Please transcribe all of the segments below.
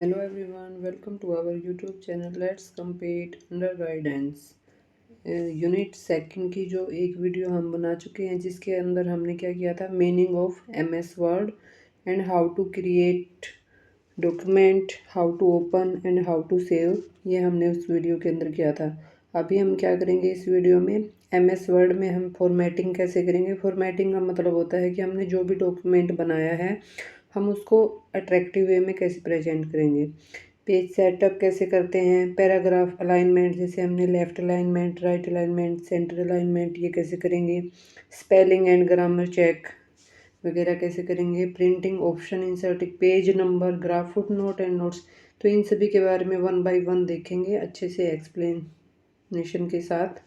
Hello everyone, welcome to our YouTube channel Let's Compete Under Guidance। Unit second की जो एक video हम बना चुके हैं जिसके अंदर हमने क्या किया था, meaning of MS Word and how to create document, how to open and how to save, ये हमने उस वीडियो के अंदर किया था। अभी हम क्या करेंगे इस वीडियो में, एमएस वर्ड में हम फॉर्मेटिंग कैसे करेंगे। फॉर्मेटिंग का मतलब होता है कि हमने जो भी डॉक्यूमेंट बनाया है हम उसको अट्रैक्टिव वे में कैसे प्रेजेंट करेंगे। पेज सेटअप कैसे करते हैं, पैराग्राफ अलाइनमेंट जैसे हमने left alignment, right alignment, centre alignment, ये कैसे करेंगे। स्पेलिंग एंड ग्रामर चेक वगैरह कैसे करेंगे। Printing option, inserting page number, graph, foot note and notes, तो इन सभी के बारे में वन बाय वन देखेंगे अच्छे से एक्सप्लेनेशन के साथ।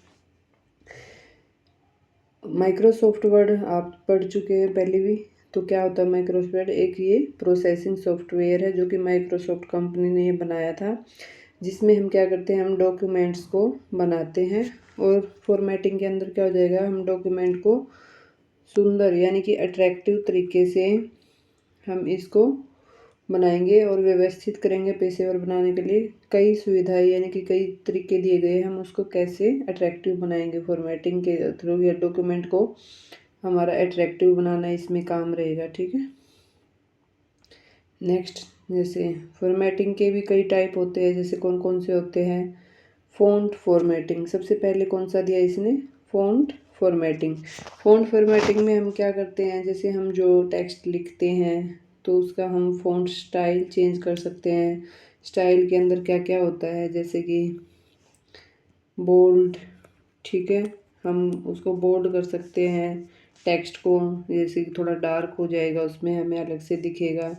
माइक्रोसॉफ्ट वर्ड आप पढ़ चुके हैं पहले भी। तो क्या होता है माइक्रोसॉफ्ट वर्ड, एक ये प्रोसेसिंग सॉफ्टवेयर है जो कि माइक्रोसॉफ्ट कंपनी ने बनाया था, जिसमें हम क्या करते हैं, हम डॉक्यूमेंट्स को बनाते हैं। और फॉर्मेटिंग के अंदर क्या हो जाएगा, हम डॉक्यूमेंट को सुंदर यानी कि अट्रैक्टिव तरीके से हम इसको बनाएंगे और व्यवस्थित करेंगे। पेशेवर बनाने के लिए कई सुविधाएं यानी कि कई तरीके दिए गए, हम उसको कैसे अट्रैक्टिव बनाएंगे फॉर्मेटिंग के थ्रू, या डॉक्यूमेंट को हमारा अट्रैक्टिव बनाना इसमें काम रहेगा। ठीक है। नेक्स्ट, जैसे फॉर्मेटिंग के भी कई टाइप होते हैं, जैसे कौन कौन से होते हैं। फ़ॉन्ट फॉर्मेटिंग, सबसे पहले कौन सा दिया इसने, फ़ॉन्ट फॉर्मेटिंग। फ़ॉन्ट फॉर्मेटिंग में हम क्या करते हैं, जैसे हम जो टेक्स्ट लिखते हैं तो उसका हम फ़ॉन्ट स्टाइल चेंज कर सकते हैं। स्टाइल के अंदर क्या क्या होता है, जैसे कि बोल्ड, ठीक है, हम उसको बोल्ड कर सकते हैं टेक्स्ट को, जैसे कि थोड़ा डार्क हो जाएगा उसमें हमें अलग से दिखेगा।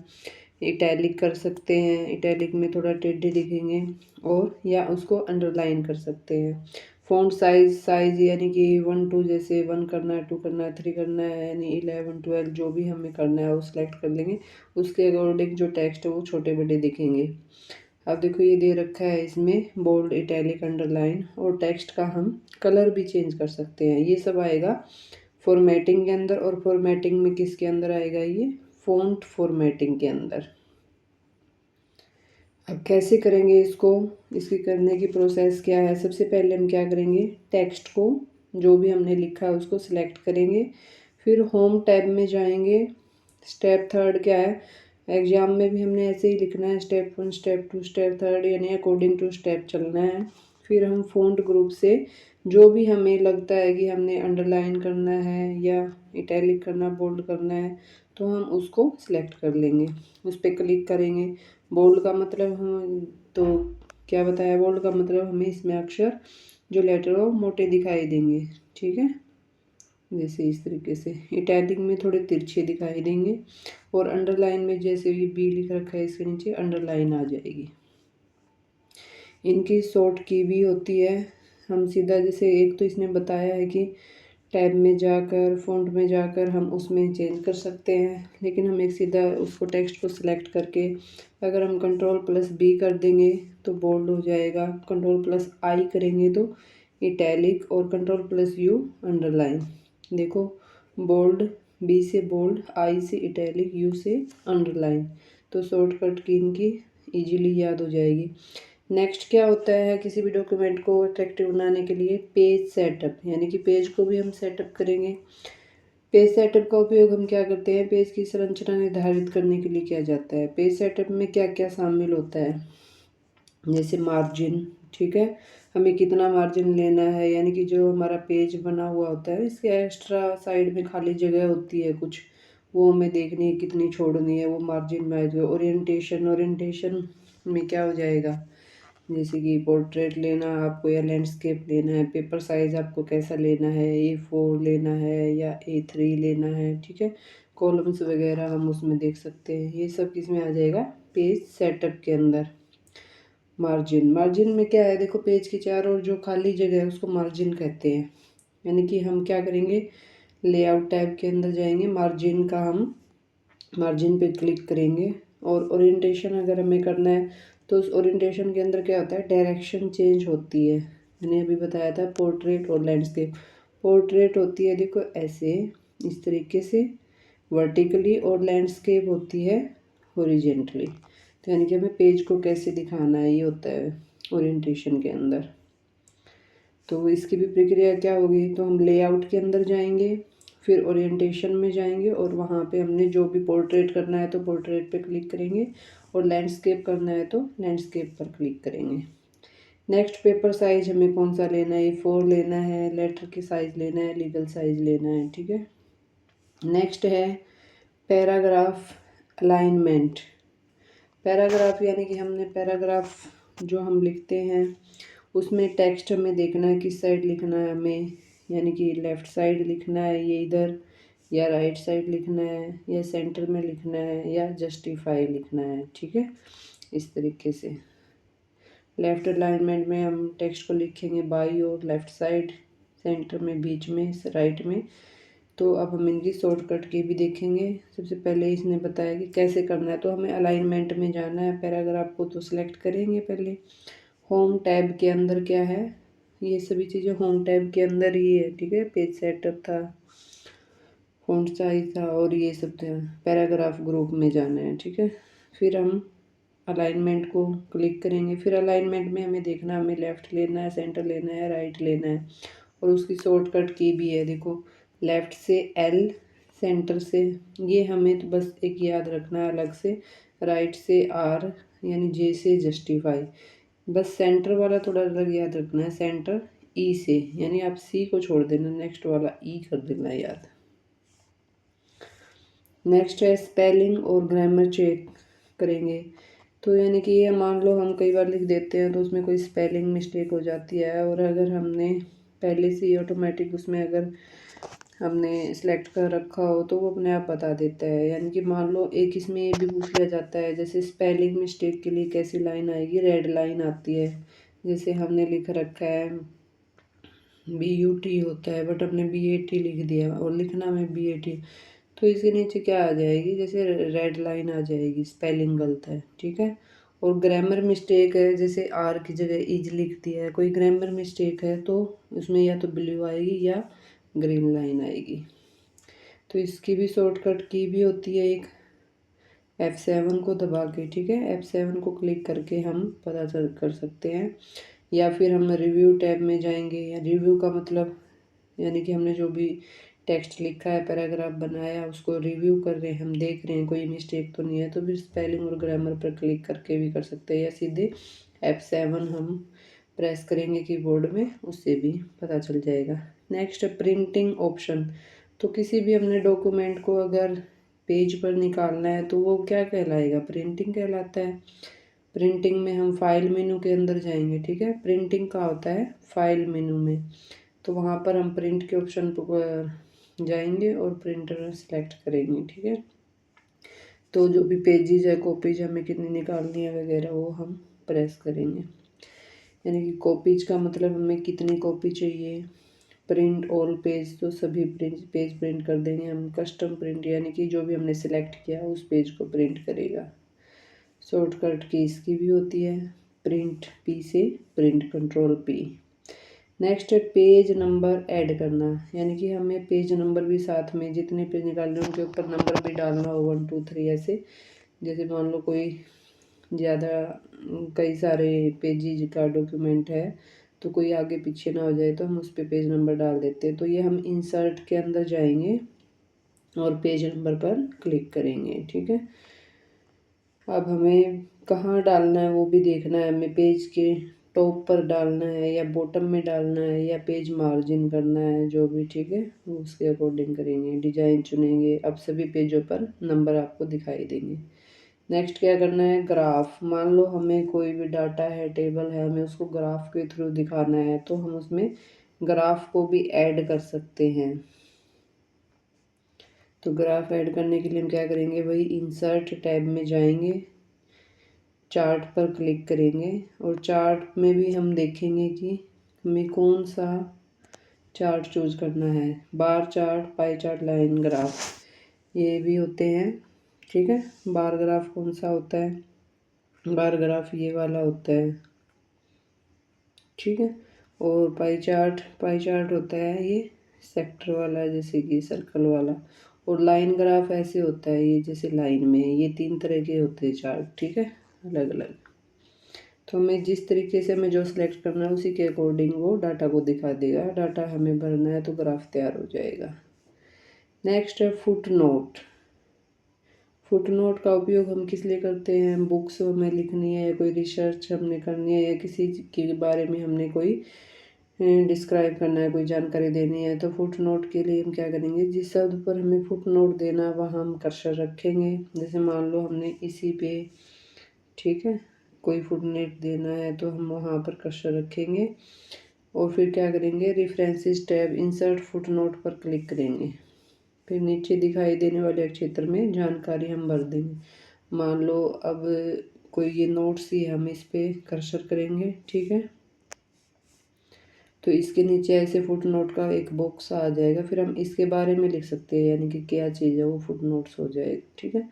इटैलिक कर सकते हैं, इटैलिक में थोड़ा टेढ़े दिखेंगे। और या उसको अंडरलाइन कर सकते हैं। फ़ॉन्ट साइज़ यानी कि 1 2, जैसे 1 करना है, 2 करना है, 3 करना है, यानी 11 12 जो भी हमें करना है वो सिलेक्ट कर लेंगे। उसके अकॉर्डिंग जो टेक्स्ट है वो छोटे बड़े दिखेंगे। अब देखो ये दे रखा है इसमें बोल्ड, इटैलिक, अंडरलाइन, और टेक्स्ट का हम कलर भी चेंज कर सकते हैं। ये सब आएगा फॉर्मेटिंग के अंदर। और फॉर्मेटिंग में किसके अंदर आएगा, ये फ़ॉन्ट फॉर्मेटिंग के अंदर। अब कैसे करेंगे इसको, इसकी करने की प्रोसेस क्या है। सबसे पहले हम क्या करेंगे, टेक्स्ट को जो भी हमने लिखा है उसको सिलेक्ट करेंगे। फिर होम टैब में जाएंगे। स्टेप थर्ड क्या है, एग्ज़ाम में भी हमने ऐसे ही लिखना है, स्टेप 1 स्टेप 2 स्टेप थर्ड, यानी अकॉर्डिंग टू स्टेप चलना है। फिर हम फ़ॉन्ट ग्रुप से जो भी हमें लगता है कि हमने अंडरलाइन करना है या इटैलिक करना, बोल्ड करना है, तो हम उसको सिलेक्ट कर लेंगे, उस पर क्लिक करेंगे। बोल्ड का मतलब हम तो क्या बताया, बोल्ड का मतलब हमें इसमें अक्षर जो लेटर हो मोटे दिखाई देंगे। ठीक है, जैसे इस तरीके से। इटैलिक में थोड़े तिरछे दिखाई देंगे। और अंडरलाइन में जैसे ये बी लिख रखा है इसके नीचे अंडरलाइन आ जाएगी। इनकी शॉर्ट की भी होती है। हम सीधा जैसे एक तो इसने बताया है कि टैब में जाकर, फ़ॉन्ट में जाकर हम उसमें चेंज कर सकते हैं, लेकिन हम एक सीधा उसको टेक्स्ट को सिलेक्ट करके अगर हम कंट्रोल+B कर देंगे तो बोल्ड हो जाएगा, कंट्रोल+I करेंगे तो इटैलिक, और कंट्रोल+U अंडरलाइन। देखो, बोल्ड, B से बोल्ड, I से इटैलिक, U से अंडरलाइन। तो शॉर्टकट की इनकी ईजिली याद हो जाएगी। नेक्स्ट क्या होता है किसी भी डॉक्यूमेंट को अट्रैक्टिव बनाने के लिए, पेज सेटअप, यानी कि पेज को भी हम सेटअप करेंगे। पेज सेटअप का उपयोग हम क्या करते हैं, पेज की संरचना निर्धारित करने के लिए किया जाता है। पेज सेटअप में क्या क्या शामिल होता है, जैसे मार्जिन, ठीक है, हमें कितना मार्जिन लेना है, यानी कि जो हमारा पेज बना हुआ होता है इसके एक्स्ट्रा साइड में खाली जगह होती है कुछ, वो हमें देखनी है कितनी छोड़नी है, वो मार्जिन में आ जाएगा। ओरिएंटेशन, ओरिएंटेशन में क्या हो जाएगा, जैसे कि पोर्ट्रेट लेना आपको या लैंडस्केप लेना है, पेपर साइज़ आपको कैसा लेना है, A4 लेना है या A3 लेना है, ठीक है। कॉलम्स वगैरह हम उसमें देख सकते हैं, ये सब किस में आ जाएगा, पेज सेटअप के अंदर। मार्जिन, मार्जिन में क्या है, देखो पेज के चारों ओर जो खाली जगह है उसको मार्जिन कहते हैं। यानी कि हम क्या करेंगे, लेआउट टैब के अंदर जाएंगे, मार्जिन का हम मार्जिन पे क्लिक करेंगे। और ओरिएंटेशन अगर हमें करना है तो उस ओरिएंटेशन के अंदर क्या होता है, डायरेक्शन चेंज होती है। मैंने अभी बताया था पोर्ट्रेट और लैंडस्केप। पोर्ट्रेट होती है देखो ऐसे, इस तरीके से वर्टिकली, और लैंडस्केप होती है हॉरिजेंटली। तो यानी कि हमें पेज को कैसे दिखाना है ये होता है ओरिएंटेशन के अंदर। तो इसकी भी प्रक्रिया क्या होगी, तो हम लेआउट के अंदर जाएंगे, फिर ओरिएंटेशन में जाएंगे और वहाँ पे हमने जो भी पोर्ट्रेट करना है तो पोर्ट्रेट पे क्लिक करेंगे और लैंडस्केप करना है तो लैंडस्केप पर क्लिक करेंगे। नेक्स्ट पेपर साइज हमें कौन सा लेना है, A4 लेना है, लेटर की साइज़ लेना है, लीगल साइज़ लेना है, ठीक है। नेक्स्ट है पैराग्राफ अलाइनमेंट। पैराग्राफ यानी कि हमने पैराग्राफ जो हम लिखते हैं उसमें टेक्स्ट हमें देखना है किस साइड लिखना है हमें, यानी कि लेफ़्ट साइड लिखना है ये इधर, या राइट साइड लिखना है, या सेंटर में लिखना है, या जस्टिफाई लिखना है, ठीक है। इस तरीके से लेफ़्ट अलाइनमेंट में हम टेक्स्ट को लिखेंगे बाई और लेफ़्ट साइड, सेंटर में, बीच में, राइट में। तो अब हम इनकी शॉर्टकट की भी देखेंगे। सबसे पहले इसने बताया कि कैसे करना है, तो हमें अलाइनमेंट में जाना है, पैराग्राफ को तो सिलेक्ट करेंगे पहले। होम टैब के अंदर क्या है, ये सभी चीज़ें होम टैब के अंदर ही है, ठीक है। पेज सेटअप था, फ़ॉन्ट साइज था और ये सब था। पैराग्राफ ग्रुप में जाना है, ठीक है। फिर हम अलाइनमेंट को क्लिक करेंगे। फिर अलाइनमेंट में हमें देखना है हमें लेफ़्ट लेना है, सेंटर लेना है, राइट लेना है, और उसकी शॉर्टकट की भी है, देखो लेफ़्ट से L, सेंटर से, ये हमें तो बस एक याद रखना है अलग से, राइट से R यानी J से जस्टिफाई। बस सेंटर वाला थोड़ा अलग याद रखना है, सेंटर E से, यानी आप C को छोड़ देना, नेक्स्ट वाला E कर देना याद। नेक्स्ट है स्पेलिंग और ग्रामर चेक करेंगे। तो यानी कि ये मान लो हम कई बार लिख देते हैं तो उसमें कोई स्पेलिंग मिस्टेक हो जाती है, और अगर हमने पहले से ही ऑटोमेटिक उसमें अगर हमने सेलेक्ट कर रखा हो तो वो अपने आप बता देता है। यानी कि मान लो एक इसमें ये भी पूछ लिया जाता है, जैसे स्पेलिंग मिस्टेक के लिए कैसी लाइन आएगी, रेड लाइन आती है। जैसे हमने लिख रखा है BUT होता है बट हमने BAT लिख दिया और लिखना में BAT, तो इसके नीचे क्या आ जाएगी, जैसे रेड लाइन आ जाएगी, स्पेलिंग गलत है, ठीक है। और ग्रामर मिस्टेक है, जैसे आर की जगह इज लिख दिया है, कोई ग्रामर मिस्टेक है तो उसमें या तो ब्लू आएगी या ग्रीन लाइन आएगी। तो इसकी भी शॉर्टकट की भी होती है एक, F7 को दबा के, ठीक है। F7 को क्लिक करके हम पता कर सकते हैं, या फिर हम रिव्यू टैब में जाएंगे। या रिव्यू का मतलब यानी कि हमने जो भी टेक्स्ट लिखा है, पैराग्राफ बनाया, उसको रिव्यू कर रहे हैं, हम देख रहे हैं कोई मिस्टेक तो नहीं है, तो फिर स्पेलिंग और ग्रामर पर क्लिक करके भी कर सकते हैं, या सीधे F7 हम प्रेस करेंगे कीबोर्ड में, उससे भी पता चल जाएगा। नेक्स्ट है प्रिंटिंग ऑप्शन। तो किसी भी हमने डॉक्यूमेंट को अगर पेज पर निकालना है तो वो क्या कहलाएगा, प्रिंटिंग कहलाता है। प्रिंटिंग में हम फाइल मेनू के अंदर जाएंगे, ठीक है। प्रिंटिंग का होता है फाइल मेनू में, तो वहाँ पर हम प्रिंट के ऑप्शन पर जाएंगे और प्रिंटर सेलेक्ट करेंगे, ठीक है। तो जो भी पेजेज है, कॉपीज हमें कितनी निकालनी है वगैरह वो हम प्रेस करेंगे। यानी कि कॉपीज का मतलब हमें कितनी कॉपी चाहिए। प्रिंट ऑल पेज, तो सभी पेज प्रिंट कर देंगे हम। कस्टम प्रिंट यानी कि जो भी हमने सेलेक्ट किया उस पेज को प्रिंट करेगा। शॉर्टकट की इसकी भी होती है, प्रिंट P से प्रिंट कंट्रोल P। नेक्स्ट है पेज नंबर ऐड करना, यानी कि हमें पेज नंबर भी साथ में, जितने पेज निकाल रहे हैं उनके ऊपर नंबर भी डालना हो, 1 2 3 ऐसे। जैसे मान लो कोई ज़्यादा कई सारे पेजेज का डॉक्यूमेंट है तो कोई आगे पीछे ना हो जाए तो हम उस पर पेज नंबर डाल देते हैं। तो ये हम इंसर्ट के अंदर जाएंगे और पेज नंबर पर क्लिक करेंगे, ठीक है। अब हमें कहाँ डालना है वो भी देखना है, हमें पेज के टॉप पर डालना है या बॉटम में डालना है या पेज मार्जिन करना है, जो भी, ठीक है, उसके अकॉर्डिंग करेंगे। डिजाइन चुनेंगे, अब सभी पेजों पर नंबर आपको दिखाई देंगे। नेक्स्ट क्या करना है, ग्राफ। मान लो हमें कोई भी डाटा है, टेबल है, हमें उसको ग्राफ के थ्रू दिखाना है तो हम उसमें ग्राफ को भी ऐड कर सकते हैं। तो ग्राफ ऐड करने के लिए हम क्या करेंगे, वही इंसर्ट टैब में जाएंगे, चार्ट पर क्लिक करेंगे और चार्ट में भी हम देखेंगे कि हमें कौन सा चार्ट चूज करना है। Bar chart, pie chart, line graph, ये भी होते हैं, ठीक है। बार ग्राफ कौन सा होता है, बार ग्राफ ये वाला होता है, ठीक है। और पाई चार्ट होता है ये सेक्टर वाला, जैसे कि सर्कल वाला। और लाइन ग्राफ ऐसे होता है, ये जैसे लाइन में है। ये 3 तरह के होते हैं चार्ट, ठीक है। अलग अलग। तो हमें जिस तरीके से हमें जो सिलेक्ट करना है उसी के अकॉर्डिंग वो डाटा को दिखा देगा। डाटा हमें भरना है तो ग्राफ तैयार हो जाएगा। नेक्स्ट है फुट नोट। फुट नोट का उपयोग हम किस लिए करते हैं? बुक्स हमें लिखनी है, कोई रिसर्च हमने करनी है, या किसी के बारे में हमने कोई डिस्क्राइब करना है, कोई जानकारी देनी है, तो फुट नोट के लिए हम क्या करेंगे, जिस शब्द पर हमें फुट नोट देना है वहाँ हम कर्सर रखेंगे। जैसे मान लो हमने इसी पे, ठीक है, कोई फुट नोट देना है तो हम वहाँ पर कर्सर रखेंगे और फिर क्या करेंगे, references tab insert foot note पर क्लिक करेंगे। फिर नीचे दिखाई देने वाले क्षेत्र में जानकारी हम भर देंगे। मान लो अब कोई ये नोट्स ही हम इस पे कर्सर करेंगे, ठीक है, तो इसके नीचे ऐसे फुट नोट का एक बॉक्स आ जाएगा। फिर हम इसके बारे में लिख सकते हैं, यानी कि क्या चीज़ है, वो फुट नोट्स हो जाएगा, ठीक है।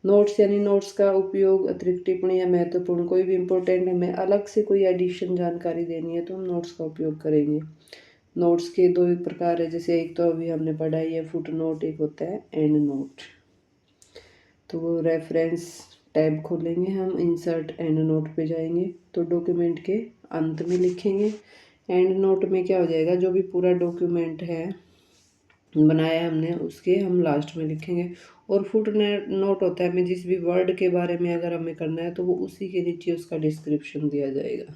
नोट्स यानी नोट्स का उपयोग अतिरिक्त टिप्पणी या महत्वपूर्ण कोई भी इम्पोर्टेंट हमें अलग से कोई एडिशन जानकारी देनी है तो हम नोट्स का उपयोग करेंगे। नोट्स के दो प्रकार है, जैसे एक तो अभी हमने पढ़ा ही है फुट नोट, एक होता है एंड नोट। तो वो रेफरेंस टैब खोलेंगे हम, इंसर्ट एंड नोट पे जाएंगे तो डॉक्यूमेंट के अंत में लिखेंगे। एंड नोट में क्या हो जाएगा, जो भी पूरा डॉक्यूमेंट है बनाया हमने उसके हम लास्ट में लिखेंगे। और फुट नोट होता है हमें जिस भी वर्ड के बारे में अगर हमें करना है तो वो उसी के नीचे उसका डिस्क्रिप्शन दिया जाएगा।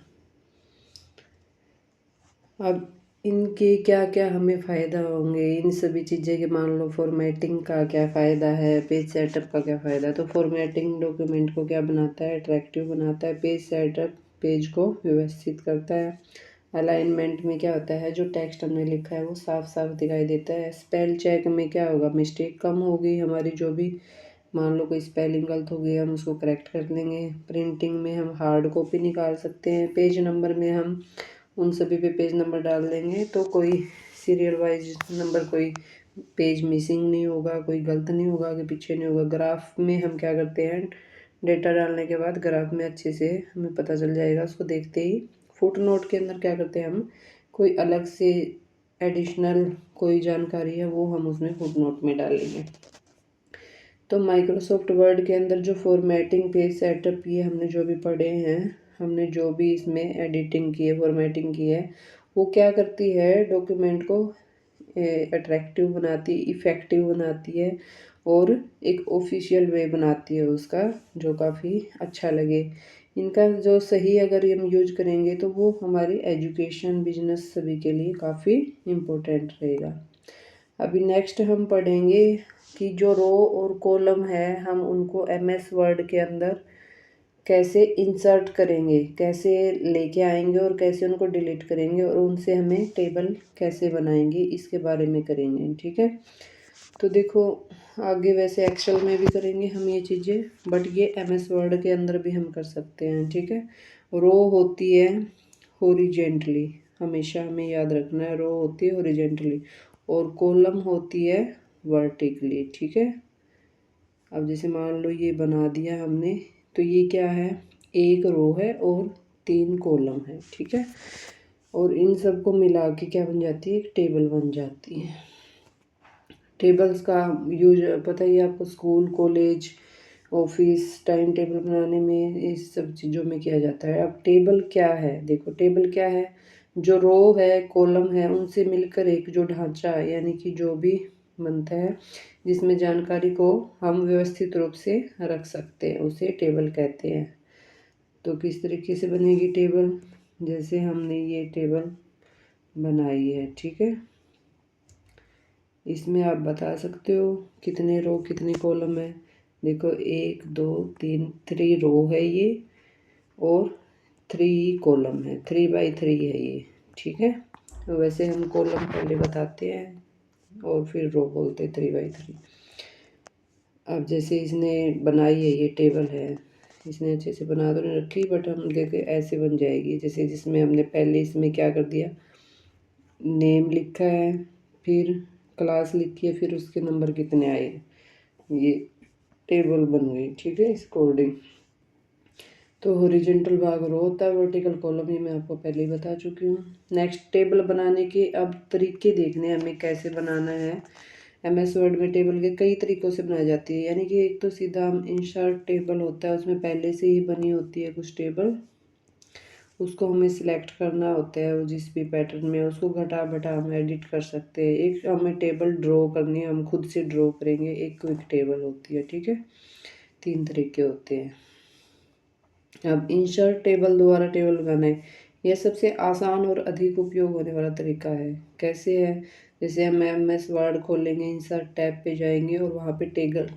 अब इनके क्या क्या हमें फ़ायदा होंगे, इन सभी चीज़ें के, मान लो फॉर्मेटिंग का क्या फ़ायदा है, पेज सेटअप का क्या फ़ायदा है। तो फॉर्मेटिंग डॉक्यूमेंट को क्या बनाता है, अट्रैक्टिव बनाता है। पेज सेटअप पेज को व्यवस्थित करता है। अलाइनमेंट में क्या होता है, जो टेक्स्ट हमने लिखा है वो साफ साफ दिखाई देता है। स्पेल चेक में क्या होगा, मिस्टेक कम होगी हमारी, जो भी मान लो कोई स्पेलिंग गलत हो गई हम उसको करेक्ट कर लेंगे। प्रिंटिंग में हम हार्ड कॉपी निकाल सकते हैं। पेज नंबर में हम उन सभी पे पेज नंबर डाल देंगे तो कोई सीरियल वाइज नंबर, कोई पेज मिसिंग नहीं होगा, कोई गलत नहीं होगा, आगे पीछे नहीं होगा। ग्राफ में हम क्या करते हैं, डेटा डालने के बाद ग्राफ में अच्छे से हमें पता चल जाएगा उसको देखते ही। फुट नोट के अंदर क्या करते हैं हम, कोई अलग से एडिशनल कोई जानकारी है वो हम उसमें फुट नोट में डालेंगे। तो माइक्रोसॉफ्ट वर्ड के अंदर जो फॉर्मेटिंग, पेज सेटअप, ये हमने जो भी पढ़े हैं, हमने जो भी इसमें एडिटिंग की है, फॉर्मेटिंग की है, वो क्या करती है, डॉक्यूमेंट को अट्रैक्टिव बनाती, इफ़ेक्टिव बनाती है और एक ऑफिशियल वे बनाती है उसका, जो काफ़ी अच्छा लगे। इनका जो सही अगर हम यूज करेंगे तो वो हमारी एजुकेशन, बिजनेस सभी के लिए काफ़ी इम्पोर्टेंट रहेगा। अभी नेक्स्ट हम पढ़ेंगे कि जो रो और कॉलम है हम उनको एमएस वर्ड के अंदर कैसे इंसर्ट करेंगे, कैसे लेके आएंगे और कैसे उनको डिलीट करेंगे और उनसे हमें टेबल कैसे बनाएंगे, इसके बारे में करेंगे, ठीक है। तो देखो आगे वैसे एक्सेल में भी करेंगे हम ये चीज़ें, बट ये एमएस वर्ड के अंदर भी हम कर सकते हैं, ठीक है। रो होती है हॉरिजेंटली, हमेशा हमें याद रखना है, रो होती है हॉरिजेंटली और कॉलम होती है वर्टिकली, ठीक है। अब जैसे मान लो ये बना दिया हमने, तो ये क्या है, एक रो है और 3 कॉलम है, ठीक है। और इन सब को मिला के क्या बन जाती है, एक टेबल बन जाती है। टेबल्स का यूज पता ही है आपको, school, college, office, time table बनाने में, इस सब चीज़ों में किया जाता है। अब टेबल क्या है, देखो टेबल क्या है, जो रो है, कॉलम है, उनसे मिलकर एक जो ढांचा है, यानी कि जो भी बनता है जिसमें जानकारी को हम व्यवस्थित रूप से रख सकते हैं, उसे टेबल कहते हैं। तो किस तरीके से बनेगी टेबल, जैसे हमने ये टेबल बनाई है, ठीक है। इसमें आप बता सकते हो कितने रो कितनी कॉलम है। देखो 1 2 3, 3 रो है ये और 3 कॉलम है, 3 बाई 3 है ये, ठीक है। तो वैसे हम कॉलम पहले बताते हैं और फिर रो बोलते हैं 3 बाई 3। अब जैसे इसने बनाई है, ये टेबल है, इसने अच्छे से बना तो नहीं रखी, बट हम देखे ऐसे बन जाएगी। जैसे जिसमें हमने पहले इसमें क्या कर दिया, नेम लिखा है, फिर क्लास लिखी है, फिर उसके नंबर कितने आए, ये टेबल बन गई, ठीक है, इस अकॉर्डिंग। तो हॉरिजॉन्टल भाग रो होता है, वर्टिकल कॉलम, ये मैं आपको पहले ही बता चुकी हूँ। नेक्स्ट टेबल बनाने के अब तरीके देखने हैं हमें कैसे बनाना है। MS वर्ड में टेबल के कई तरीक़ों से बनाई जाती है। यानी कि एक तो सीधा हम इंसर्ट टेबल होता है, उसमें पहले से ही बनी होती है कुछ टेबल, उसको हमें सिलेक्ट करना होता है, वो जिस भी पैटर्न में उसको घटा बढ़ा हम एडिट कर सकते हैं। एक हमें टेबल ड्रॉ करनी है, हम खुद से ड्रॉ करेंगे, एक क्विक टेबल होती है, ठीक है। 3 तरीके होते हैं। अब इंसर्ट टेबल द्वारा टेबल बनाना है, यह सबसे आसान और अधिक उपयोग होने वाला तरीका है। कैसे है? जैसे हम MS वर्ड खोलेंगे, इंसर्ट टैब पे जाएंगे और वहाँ पे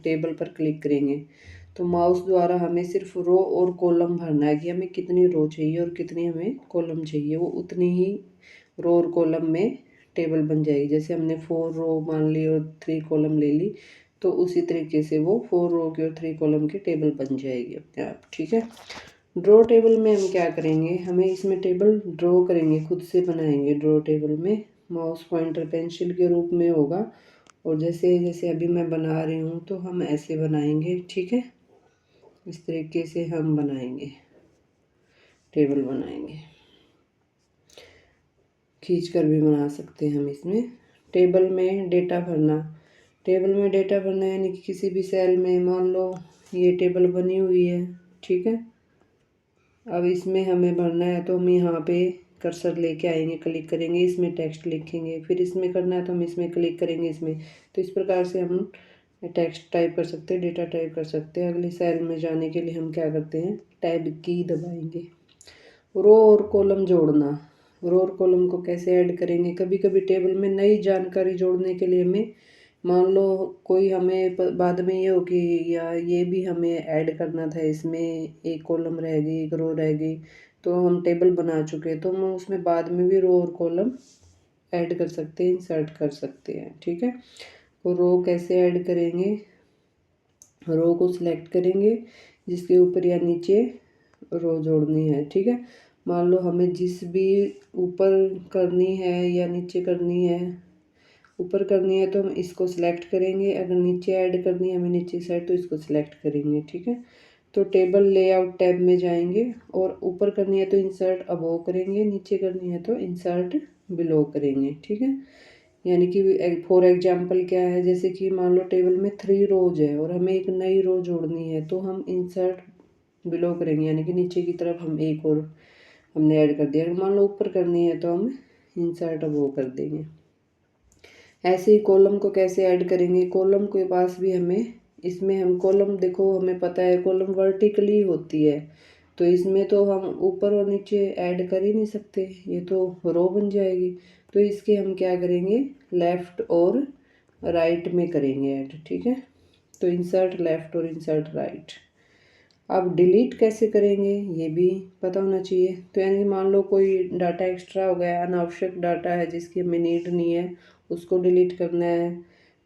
टेबल पर क्लिक करेंगे, तो माउस द्वारा हमें सिर्फ रो और कॉलम भरना है कि हमें कितनी रो चाहिए और कितनी हमें कॉलम चाहिए, वो उतनी ही रो और कॉलम में टेबल बन जाएगी। जैसे हमने 4 रो मान ली और 3 कॉलम ले ली, तो उसी तरीके से वो 4 रो की और 3 कॉलम की टेबल बन जाएगी अपने आप, ठीक है। ड्रॉ टेबल में हम क्या करेंगे, हमें इसमें टेबल ड्रॉ करेंगे, खुद से बनाएंगे। ड्रॉ टेबल में माउस पॉइंटर पेंसिल के रूप में होगा, और जैसे जैसे अभी मैं बना रही हूँ तो हम ऐसे बनाएंगे, ठीक है। इस तरीके से हम बनाएंगे, टेबल बनाएंगे, खींच कर भी बना सकते हैं हम। इसमें टेबल में डेटा भरना, टेबल में डेटा भरना यानी कि किसी भी सेल में मान लो ये टेबल बनी हुई है, ठीक है। अब इसमें हमें भरना है तो हम यहाँ पे कर्सर लेके आएंगे, क्लिक करेंगे, इसमें टेक्स्ट लिखेंगे, फिर इसमें करना है तो हम इसमें क्लिक करेंगे इसमें। तो इस प्रकार से हम टेक्स्ट टाइप कर सकते हैं, डेटा टाइप कर सकते हैं। अगली सेल में जाने के लिए हम क्या करते हैं, टैब की दबाएंगे। रो और कॉलम जोड़ना, रो और कॉलम को कैसे ऐड करेंगे, कभी कभी टेबल में नई जानकारी जोड़ने के लिए हमें मान लो कोई हमें बाद में ये हो कि या ये भी हमें ऐड करना था, इसमें एक कॉलम रह गई, एक रो रह गई, तो हम टेबल बना चुके हैं, तो हम उसमें बाद में भी रो और कॉलम ऐड कर सकते हैं, इंसर्ट कर सकते हैं, ठीक है। तो रो कैसे ऐड करेंगे, रो को सिलेक्ट करेंगे, जिसके ऊपर या नीचे रो जोड़नी है, ठीक है। मान लो हमें जिस भी ऊपर करनी है या नीचे करनी है, ऊपर करनी है तो हम इसको सिलेक्ट करेंगे, अगर नीचे ऐड करनी है हमें नीचे साइड तो इसको सिलेक्ट करेंगे, ठीक है। तो टेबल लेआउट टैब में जाएंगे और ऊपर करनी है तो इंसर्ट अबोव करेंगे, नीचे करनी है तो इंसर्ट बिलो करेंगे, ठीक है। यानी कि फॉर एग्जांपल क्या है, जैसे कि मान लो टेबल में 3 रोज है और हमें एक नई रो जोड़नी है, तो हम इंसर्ट बिलो करेंगे, यानी कि नीचे की तरफ हम एक और हमने ऐड कर दिया। मान लो ऊपर करनी है तो हम इंसर्ट अबोव कर देंगे। ऐसे ही कॉलम को कैसे ऐड करेंगे, कॉलम के पास भी हमें, इसमें हम कॉलम देखो हमें पता है कॉलम वर्टिकली होती है, तो इसमें तो हम ऊपर और नीचे ऐड कर ही नहीं सकते, ये तो रो बन जाएगी। तो इसके हम क्या करेंगे, लेफ़्ट और राइट में करेंगे ऐड, ठीक है। तो इंसर्ट लेफ़्ट और इंसर्ट राइट। अब डिलीट कैसे करेंगे ये भी पता होना चाहिए। तो यानी मान लो कोई डाटा एक्स्ट्रा हो गया, अनावश्यक डाटा है जिसकी हमें नीड नहीं है, उसको डिलीट करना है,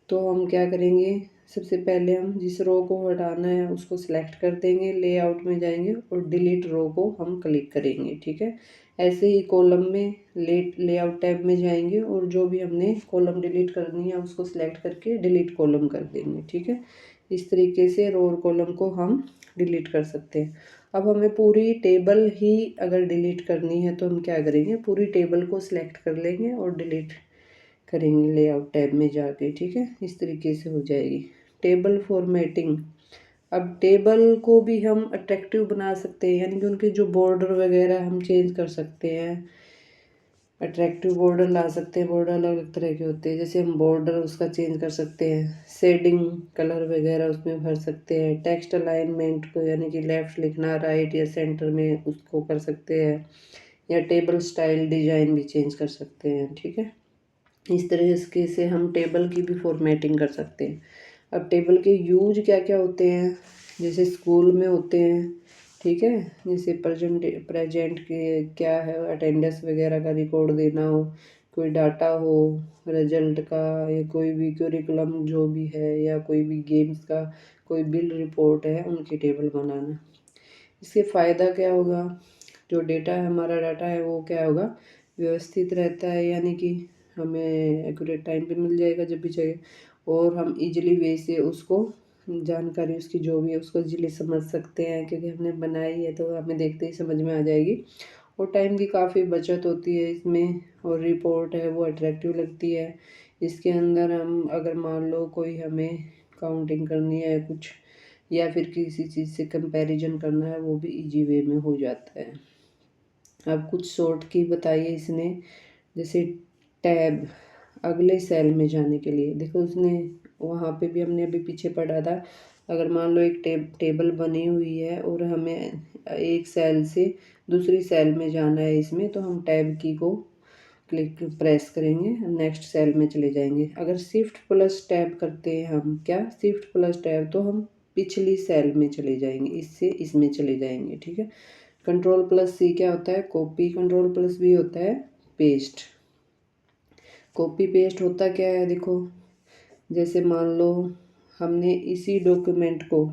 तो हम क्या करेंगे, सबसे पहले हम जिस रो को हटाना है उसको सिलेक्ट कर देंगे, लेआउट में जाएंगे और डिलीट रो को हम क्लिक करेंगे, ठीक है। ऐसे ही कॉलम में लेआउट टैब में जाएंगे और जो भी हमने कॉलम डिलीट करनी है उसको सिलेक्ट करके डिलीट कॉलम कर देंगे, ठीक है। इस तरीके से रो और कॉलम को हम डिलीट कर सकते हैं। अब हमें पूरी टेबल ही अगर डिलीट करनी है तो हम क्या करेंगे, पूरी टेबल को सिलेक्ट कर लेंगे और डिलीट करेंगे लेआउट टैब में जाके, ठीक है। इस तरीके से हो जाएगी टेबल फॉर्मेटिंग। अब टेबल को भी हम अट्रैक्टिव बना सकते हैं, यानी कि उनके जो बॉर्डर वगैरह हम चेंज कर सकते हैं, अट्रैक्टिव बॉर्डर ला सकते हैं। बॉर्डर अलग अलग तरह के होते हैं, जैसे हम बॉर्डर उसका चेंज कर सकते हैं, शेडिंग कलर वगैरह उसमें भर सकते हैं, टेक्स्ट अलाइनमेंट को यानी कि लेफ़्ट लिखना राइट या सेंटर में उसको कर सकते हैं, या टेबल स्टाइल डिज़ाइन भी चेंज कर सकते हैं, ठीक है। इस तरीके से हम टेबल की भी फॉर्मेटिंग कर सकते हैं। अब टेबल के यूज क्या क्या होते हैं, जैसे स्कूल में होते हैं, ठीक है। जैसे प्रेजेंट के क्या है, अटेंडेंस वगैरह का रिकॉर्ड देना हो, कोई डाटा हो रिजल्ट का, या कोई भी करिकुलम जो भी है, या कोई भी गेम्स का कोई बिल रिपोर्ट है, उनकी टेबल बनाना। इससे फ़ायदा क्या होगा, जो डेटा है हमारा डाटा है वो क्या होगा, व्यवस्थित रहता है, यानी कि हमें एक्यूरेट टाइम पे मिल जाएगा जब भी चाहिए, और हम इजीली वे से उसको जानकारी उसकी जो भी है उसको इजीली समझ सकते हैं, क्योंकि हमने बनाई है तो हमें देखते ही समझ में आ जाएगी, और टाइम की काफ़ी बचत होती है इसमें, और रिपोर्ट है वो अट्रैक्टिव लगती है। इसके अंदर हम अगर मान लो कोई हमें काउंटिंग करनी है कुछ, या फिर किसी चीज़ से कंपैरिजन करना है, वो भी इजी वे में हो जाता है। अब कुछ शॉर्ट की बताइए इसने, जैसे टैब अगले सेल में जाने के लिए। देखो उसने वहाँ पे भी हमने अभी पीछे पढ़ा था, अगर मान लो एक टेबल बनी हुई है और हमें एक सेल से दूसरी सेल में जाना है इसमें, तो हम टैब की को प्रेस करेंगे, नेक्स्ट सेल में चले जाएंगे। अगर शिफ्ट प्लस टैब करते हैं हम, क्या शिफ्ट प्लस टैब, तो हम पिछली सेल में चले जाएंगे, इससे इसमें चले जाएंगे। ठीक है। कंट्रोल प्लस सी क्या होता है? कॉपी। कंट्रोल प्लस वी होता है पेस्ट। कॉपी पेस्ट होता क्या है? देखो जैसे मान लो हमने इसी डॉक्यूमेंट को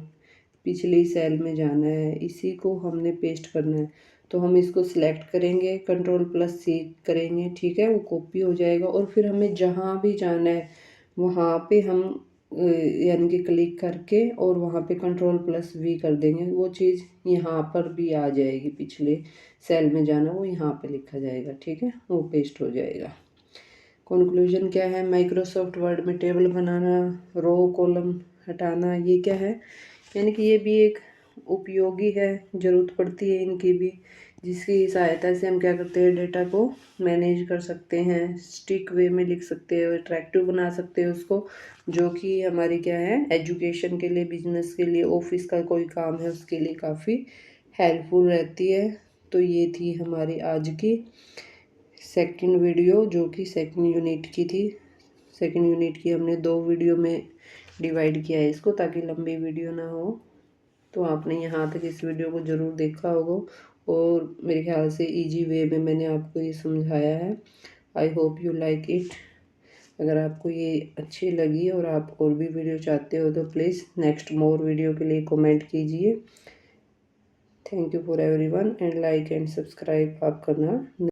पिछली सेल में जाना है, इसी को हमने पेस्ट करना है, तो हम इसको सिलेक्ट करेंगे, कंट्रोल प्लस सी करेंगे। ठीक है, वो कॉपी हो जाएगा। और फिर हमें जहाँ भी जाना है वहाँ पे हम यानी कि क्लिक करके और वहाँ पे कंट्रोल प्लस वी कर देंगे, वो चीज़ यहाँ पर भी आ जाएगी। पिछले सेल में जाना वो यहाँ पे लिखा जाएगा। ठीक है, वो पेस्ट हो जाएगा। कंक्लूजन क्या है? माइक्रोसॉफ्ट वर्ड में टेबल बनाना, रो कॉलम हटाना, ये क्या है? यानी कि ये भी एक उपयोगी है, ज़रूरत पड़ती है इनकी भी, जिसकी सहायता से हम क्या करते हैं, डेटा को मैनेज कर सकते हैं, स्टिक वे में लिख सकते हैं, अट्रैक्टिव बना सकते हैं उसको, जो कि हमारी क्या है, एजुकेशन के लिए, बिजनेस के लिए, ऑफिस का कोई काम है उसके लिए काफ़ी हेल्पफुल रहती है। तो ये थी हमारी आज की सेकंड वीडियो, जो कि सेकंड यूनिट की थी। सेकंड यूनिट की हमने 2 वीडियो में डिवाइड किया है इसको, ताकि लंबी वीडियो ना हो। तो आपने यहाँ तक इस वीडियो को ज़रूर देखा होगा और मेरे ख्याल से इजी वे में मैंने आपको ये समझाया है। I hope you like it. अगर आपको ये अच्छी लगी और आप और भी वीडियो चाहते हो तो प्लीज़ नेक्स्ट मोर वीडियो के लिए कमेंट कीजिए। Thank you for everyone and like and subscribe आप करना